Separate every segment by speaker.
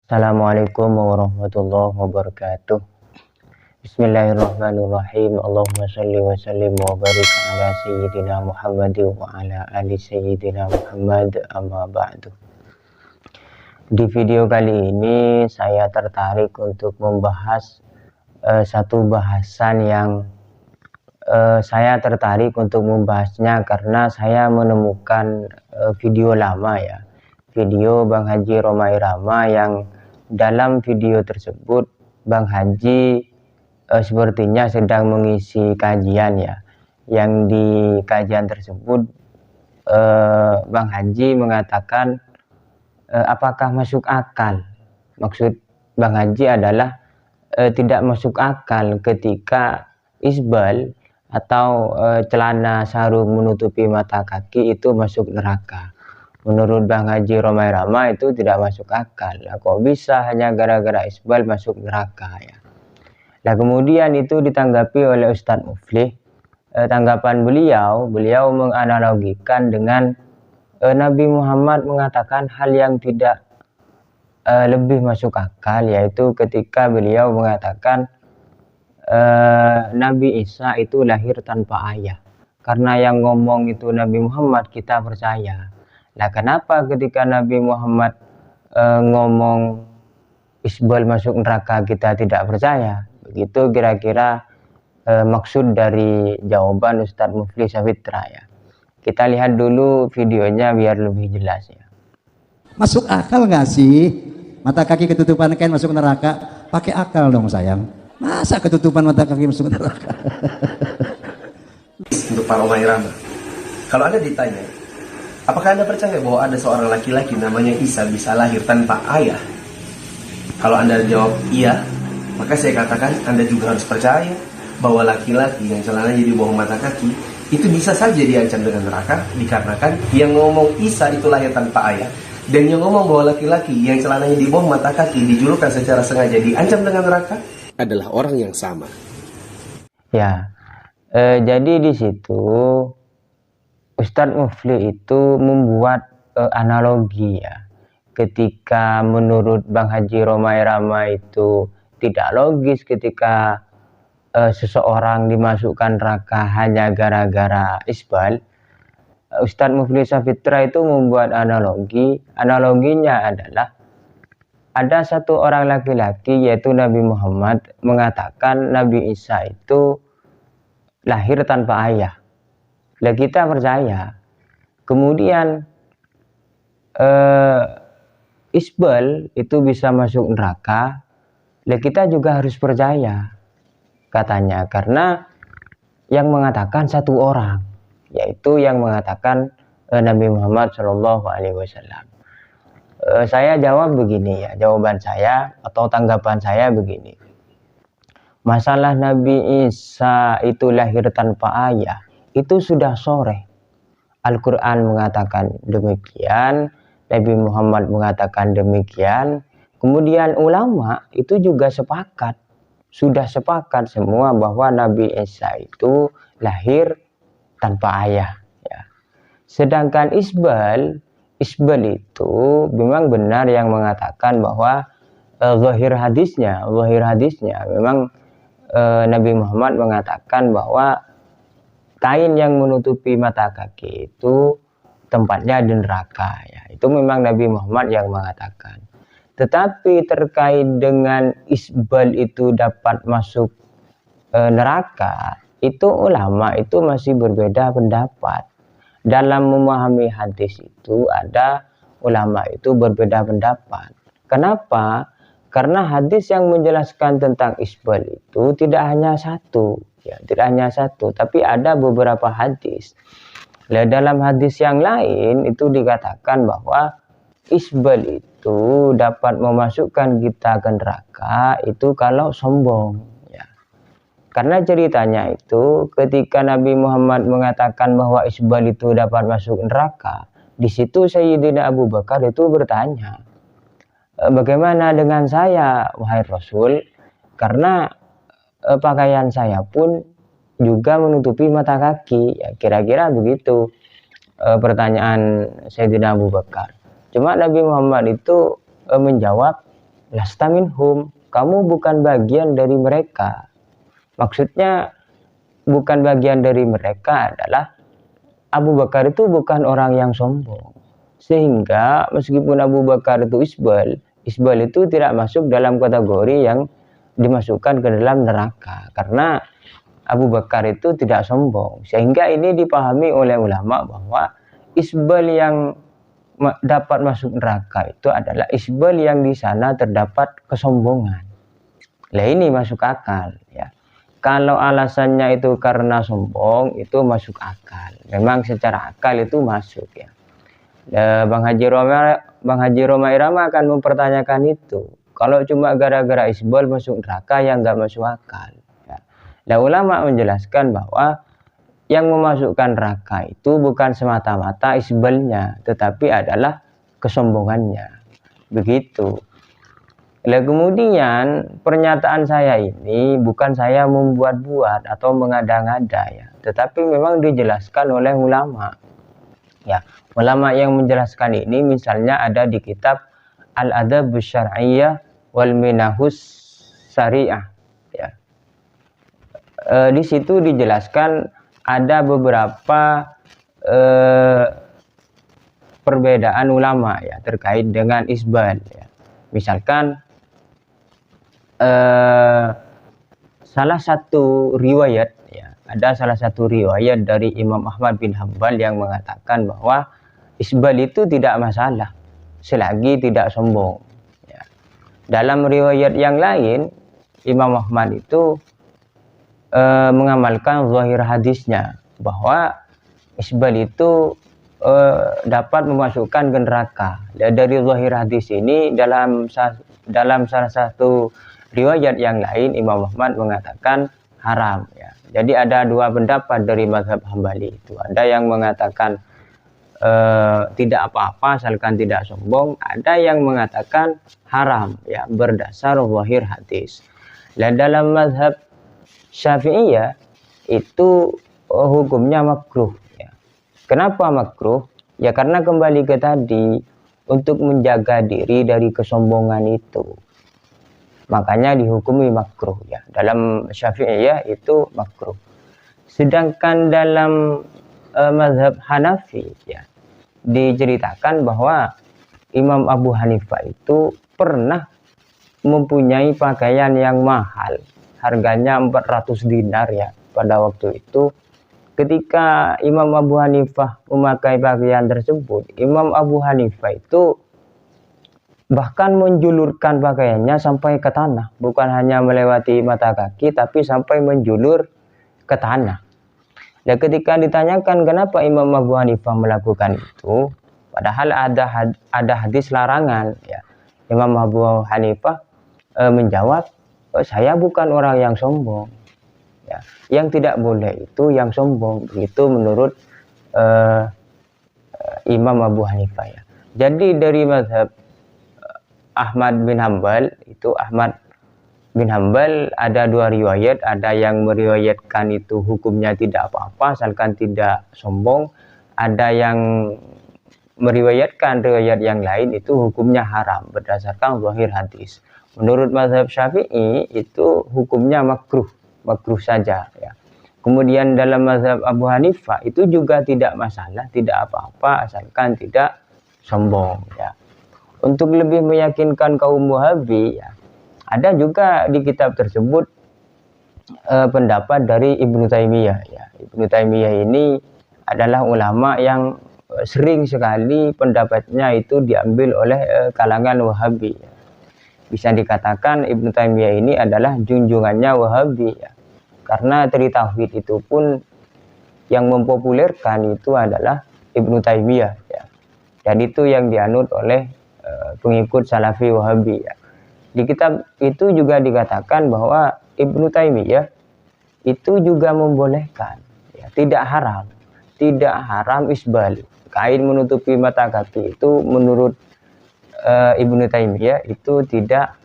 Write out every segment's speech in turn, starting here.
Speaker 1: Assalamualaikum warahmatullahi wabarakatuh. Bismillahirrahmanirrahim. Allahumma shalli wa sallim wa barik ala sayyidina Muhammad wa ala ali sayyidina Muhammad, amma ba'du. Di video kali ini saya tertarik untuk membahas satu bahasan yang saya tertarik untuk membahasnya karena saya menemukan video lama ya. Video Bang Haji Romai Rama yang dalam video tersebut Bang Haji sepertinya sedang mengisi kajian ya. Yang di kajian tersebut Bang Haji mengatakan apakah masuk akal. Maksud Bang Haji adalah tidak masuk akal ketika isbal atau celana sarung menutupi mata kaki itu masuk neraka. Menurut Bang Haji Romai Rama itu tidak masuk akal. Nah, kok bisa hanya gara-gara isbal masuk neraka ya? Nah, kemudian itu ditanggapi oleh Ustadz Muflih. Tanggapan beliau menganalogikan dengan Nabi Muhammad mengatakan hal yang tidak lebih masuk akal, yaitu ketika beliau mengatakan Nabi Isa itu lahir tanpa ayah. Karena yang ngomong itu Nabi Muhammad, kita percaya. Nah, kenapa ketika Nabi Muhammad ngomong isbal masuk neraka kita tidak percaya? Begitu kira-kira maksud dari jawaban Ustadz Muflih Safitra ya. Kita lihat dulu videonya biar lebih jelas ya.
Speaker 2: Masuk akal nggak sih? Mata kaki ketutupan kain masuk neraka? Pakai akal dong sayang. Masa ketutupan mata kaki masuk neraka?
Speaker 3: Untuk Pak Romai Rama, kalau Anda ditanya, apakah Anda percaya bahwa ada seorang laki-laki namanya Isa bisa lahir tanpa ayah? Kalau Anda jawab iya, maka saya katakan Anda juga harus percaya bahwa laki-laki yang celananya di bawah mata kaki itu bisa saja diancam dengan neraka, dikarenakan yang ngomong Isa itu lahir tanpa ayah, dan yang ngomong bahwa laki-laki yang celananya di bawah mata kaki dijulukan secara sengaja diancam dengan neraka adalah orang yang sama.
Speaker 1: Ya, jadi di situ Ustadz Muflih itu membuat analogi ya. Ketika menurut Bang Haji Romai Rama itu tidak logis ketika seseorang dimasukkan neraka hanya gara-gara isbal, Ustadz Muflih Safitra itu membuat analogi. Analoginya adalah ada satu orang laki-laki yaitu Nabi Muhammad mengatakan Nabi Isa itu lahir tanpa ayah. Lah kita percaya. Kemudian isbal itu bisa masuk neraka. Lah kita juga harus percaya katanya, karena yang mengatakan satu orang, yaitu yang mengatakan Nabi Muhammad Shallallahu Alaihi Wasallam. Saya jawab begini ya, jawaban saya atau tanggapan saya begini. Masalah Nabi Isa itu lahir tanpa ayah itu sudah sore. Al-Quran mengatakan demikian, Nabi Muhammad mengatakan demikian, kemudian ulama itu juga sudah sepakat semua bahwa Nabi Isa itu lahir tanpa ayah ya. Sedangkan isbal itu memang benar yang mengatakan bahwa zahir hadisnya memang Nabi Muhammad mengatakan bahwa kain yang menutupi mata kaki itu tempatnya di neraka ya. Itu memang Nabi Muhammad yang mengatakan. Tetapi terkait dengan isbal itu dapat masuk neraka, itu ulama itu masih berbeda pendapat. Dalam memahami hadis itu ada ulama itu berbeda pendapat. Kenapa? Karena hadis yang menjelaskan tentang isbal itu tidak hanya satu, ya, tidak hanya satu, tapi ada beberapa hadis. Nah, dalam hadis yang lain itu dikatakan bahwa isbal itu dapat memasukkan kita ke neraka itu kalau sombong ya. Karena ceritanya itu ketika Nabi Muhammad mengatakan bahwa isbal itu dapat masuk neraka, di situ Sayyidina Abu Bakar itu bertanya, bagaimana dengan saya wahai Rasul, karena pakaian saya pun juga menutupi mata kaki ya, kira-kira begitu pertanyaan Sayyidina Abu Bakar. Cuma Nabi Muhammad itu menjawab, lasta minhum, kamu bukan bagian dari mereka. Maksudnya bukan bagian dari mereka adalah Abu Bakar itu bukan orang yang sombong. Sehingga meskipun Abu Bakar itu isbal itu tidak masuk dalam kategori yang dimasukkan ke dalam neraka. Karena Abu Bakar itu tidak sombong. Sehingga ini dipahami oleh ulama bahwa isbal yang dapat masuk neraka itu adalah isbal yang di sana terdapat kesombongan. Nah ini masuk akal ya. Kalau alasannya itu karena sombong itu masuk akal. Memang secara akal itu masuk ya. Bang Haji Roma Irama akan mempertanyakan itu. Kalau cuma gara-gara isbal masuk neraka yang nggak masuk akal. Ya. Nah ulama menjelaskan bahwa yang memasukkan neraka itu bukan semata-mata isbalnya, tetapi adalah kesombongannya. Begitu. Nah, kemudian pernyataan saya ini bukan saya membuat-buat atau mengada-ngada ya, tetapi memang dijelaskan oleh ulama. Ya, ulama yang menjelaskan ini misalnya ada di kitab Al-Adabus Syar'iyyah wal Minahus Syariah ya. Di situ dijelaskan ada beberapa perbedaan ulama ya terkait dengan isbal ya. Misalkan salah satu riwayat ya, ada salah satu riwayat dari Imam Ahmad bin Hanbal yang mengatakan bahwa isbal itu tidak masalah selagi tidak sombong ya. Dalam riwayat yang lain Imam Ahmad itu mengamalkan zahir hadisnya bahwa isbal itu dapat memasukkan ke neraka. Dari zahir hadis ini dalam salah satu riwayat yang lain Imam Ahmad mengatakan haram ya. Jadi ada dua pendapat dari mazhab Hambali itu. Ada yang mengatakan tidak apa-apa asalkan tidak sombong, ada yang mengatakan haram ya berdasar zahir hadis. Dan dalam mazhab Syafi'iyah itu hukumnya makruh ya. Kenapa makruh? Ya karena kembali ke tadi untuk menjaga diri dari kesombongan itu. Makanya dihukumi makruh ya. Dalam Syafi'iyah itu makruh. Sedangkan dalam mazhab Hanafi ya diceritakan bahwa Imam Abu Hanifah itu pernah mempunyai pakaian yang mahal. Harganya 400 dinar ya pada waktu itu. Ketika Imam Abu Hanifah memakai pakaian tersebut, Imam Abu Hanifah itu bahkan menjulurkan pakaiannya sampai ke tanah, bukan hanya melewati mata kaki tapi sampai menjulur ke tanah. Dan ketika ditanyakan kenapa Imam Abu Hanifah melakukan itu, padahal ada hadis larangan ya, Imam Abu Hanifah menjawab, saya bukan orang yang sombong ya. Yang tidak boleh itu yang sombong. Begitu menurut Imam Abu Hanifah ya. Jadi dari mazhab Ahmad bin Hanbal itu Ahmad bin Hanbal ada dua riwayat, ada yang meriwayatkan itu hukumnya tidak apa-apa asalkan tidak sombong, ada yang meriwayatkan riwayat yang lain itu hukumnya haram berdasarkan zahir hadis. Menurut mazhab Syafi'i itu hukumnya makruh saja ya. Kemudian dalam mazhab Abu Hanifah itu juga tidak masalah, tidak apa-apa asalkan tidak sombong ya. Untuk lebih meyakinkan kaum Wahabi ya, ada juga di kitab tersebut pendapat dari Ibnu Taimiyah ya. Ibnu Taimiyah ini adalah ulama yang sering sekali pendapatnya itu diambil oleh kalangan Wahabi ya. Bisa dikatakan Ibnu Taimiyah ini adalah junjungannya Wahabi ya. Karena dari tauhid itu pun yang mempopulerkan itu adalah Ibnu Taimiyah ya. Dan itu yang dianut oleh pengikut Salafi Wahabi ya. Di kitab itu juga dikatakan bahwa Ibnu Taimiyah itu juga membolehkan ya, tidak haram isbal, kain menutupi mata kaki itu menurut Ibnu Taimiyah itu tidak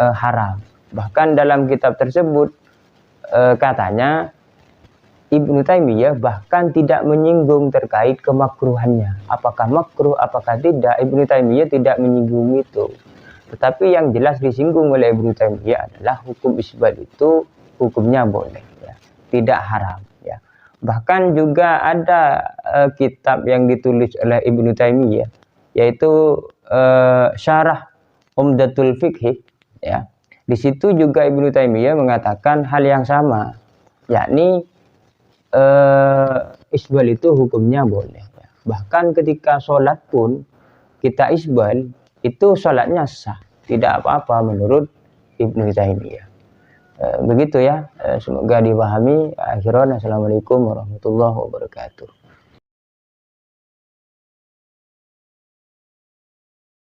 Speaker 1: haram. Bahkan dalam kitab tersebut katanya Ibnu Taimiyah bahkan tidak menyinggung terkait kemakruhannya. Apakah makruh, apakah tidak, Ibnu Taimiyah tidak menyinggung itu. Tetapi yang jelas disinggung oleh Ibnu Taimiyah adalah hukum isbal itu hukumnya boleh, ya, tidak haram, ya. Bahkan juga ada kitab yang ditulis oleh Ibnu Taimiyah, yaitu Syarah Umdatul Fiqh, ya. Di situ juga Ibnu Taimiyah mengatakan hal yang sama, yakni isbal itu hukumnya boleh, ya. Bahkan ketika sholat pun kita isbal, itu sholatnya sah, tidak apa-apa menurut Ibnu Taimiyah. Begitu ya, semoga dipahami. Akhirnya, assalamualaikum warahmatullahi wabarakatuh.